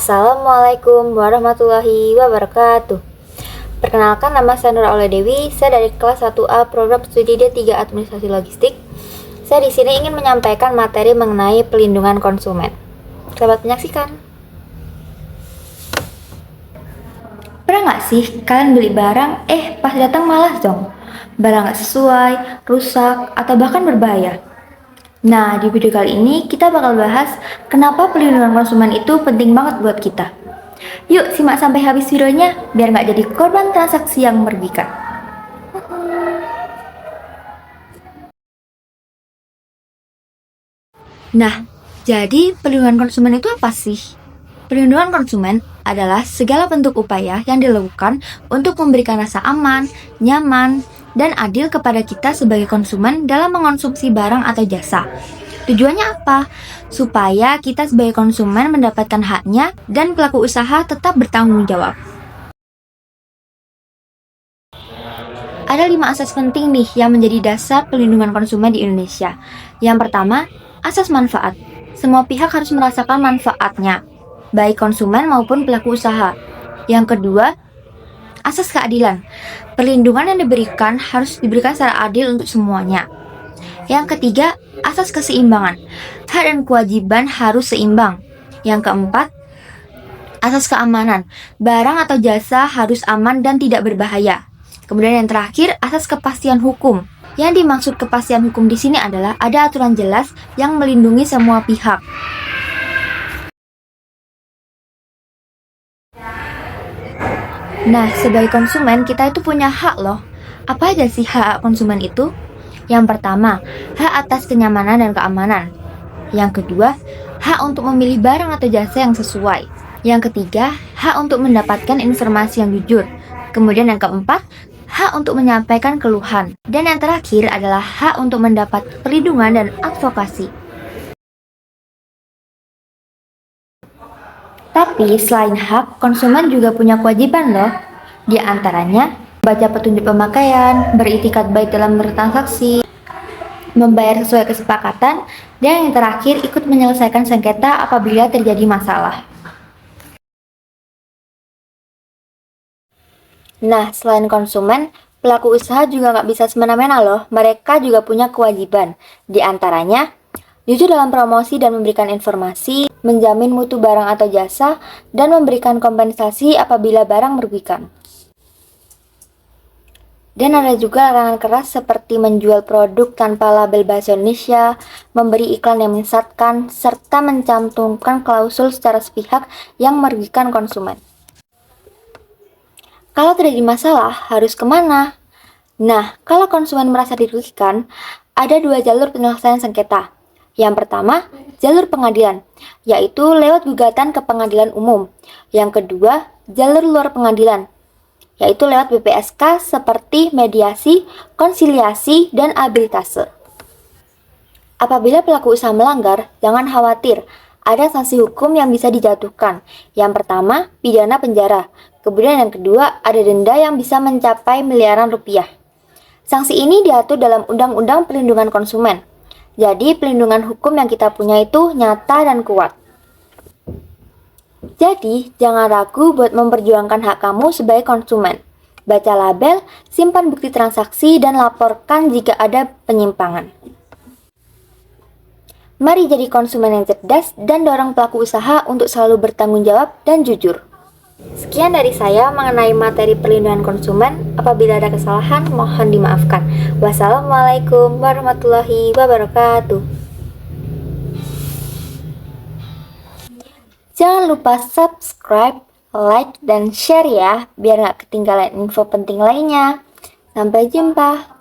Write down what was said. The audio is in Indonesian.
Assalamualaikum warahmatullahi wabarakatuh. Perkenalkan, nama saya Nur Aulia Dewi. Saya dari kelas 1A program studi D3 Administrasi Logistik. Saya di sini ingin menyampaikan materi mengenai pelindungan konsumen. Selamat menyaksikan. Pernah nggak sih kalian beli barang, pas datang malah zonk, barang nggak sesuai, rusak, atau bahkan berbahaya? Nah, di video kali ini kita bakal bahas kenapa pelindungan konsumen itu penting banget buat kita. Yuk simak sampai habis videonya biar nggak jadi korban transaksi yang merugikan. Nah, jadi pelindungan konsumen itu apa sih? Pelindungan konsumen adalah segala bentuk upaya yang dilakukan untuk memberikan rasa aman, nyaman, dan adil kepada kita sebagai konsumen dalam mengonsumsi barang atau jasa. Tujuannya apa? Supaya kita sebagai konsumen mendapatkan haknya dan pelaku usaha tetap bertanggung jawab. Ada 5 asas penting nih yang menjadi dasar pelindungan konsumen di Indonesia. Yang pertama, asas manfaat. Semua pihak harus merasakan manfaatnya, baik konsumen maupun pelaku usaha. Yang kedua, asas keadilan. Perlindungan yang diberikan harus diberikan secara adil untuk semuanya. Yang ketiga, asas keseimbangan. Hak dan kewajiban harus seimbang. Yang keempat, asas keamanan. Barang atau jasa harus aman dan tidak berbahaya. Kemudian yang terakhir, asas kepastian hukum. Yang dimaksud kepastian hukum di sini adalah ada aturan jelas yang melindungi semua pihak. Nah, sebagai konsumen kita itu punya hak loh. Apa aja sih hak konsumen itu? Yang pertama, hak atas kenyamanan dan keamanan. Yang kedua, hak untuk memilih barang atau jasa yang sesuai. Yang ketiga, hak untuk mendapatkan informasi yang jujur. Kemudian yang keempat, hak untuk menyampaikan keluhan. Dan yang terakhir adalah hak untuk mendapat perlindungan dan advokasi. Tapi selain hak, konsumen juga punya kewajiban loh. Di antaranya, baca petunjuk pemakaian, beriktikat baik dalam bertransaksi, membayar sesuai kesepakatan, dan yang terakhir ikut menyelesaikan sengketa apabila terjadi masalah. Nah, selain konsumen, pelaku usaha juga nggak bisa semena-mena loh. Mereka juga punya kewajiban. Di antaranya, jujur dalam promosi dan memberikan informasi, menjamin mutu barang atau jasa, dan memberikan kompensasi apabila barang merugikan. Dan ada juga larangan keras seperti menjual produk tanpa label bahasa Indonesia, memberi iklan yang menyesatkan, serta mencantumkan klausul secara sepihak yang merugikan konsumen. Kalau terjadi masalah, harus kemana? Nah, kalau konsumen merasa dirugikan, ada 2 jalur penyelesaian sengketa. Yang pertama, jalur pengadilan, yaitu lewat gugatan ke pengadilan umum. Yang kedua, jalur luar pengadilan, yaitu lewat BPSK seperti mediasi, konsiliasi, dan arbitrase. Apabila pelaku usaha melanggar, jangan khawatir, ada sanksi hukum yang bisa dijatuhkan. Yang pertama, pidana penjara. Kemudian yang kedua, ada denda yang bisa mencapai miliaran rupiah. Sanksi ini diatur dalam Undang-Undang Perlindungan Konsumen. Jadi, pelindungan hukum yang kita punya itu nyata dan kuat. Jadi, jangan ragu buat memperjuangkan hak kamu sebagai konsumen. Baca label, simpan bukti transaksi, dan laporkan jika ada penyimpangan. Mari jadi konsumen yang cerdas dan dorong pelaku usaha untuk selalu bertanggung jawab dan jujur. Sekian dari saya mengenai materi perlindungan konsumen. Apabila ada kesalahan, mohon dimaafkan. Wassalamualaikum warahmatullahi wabarakatuh. Jangan lupa subscribe, like, dan share ya, biar nggak ketinggalan info penting lainnya. Sampai jumpa.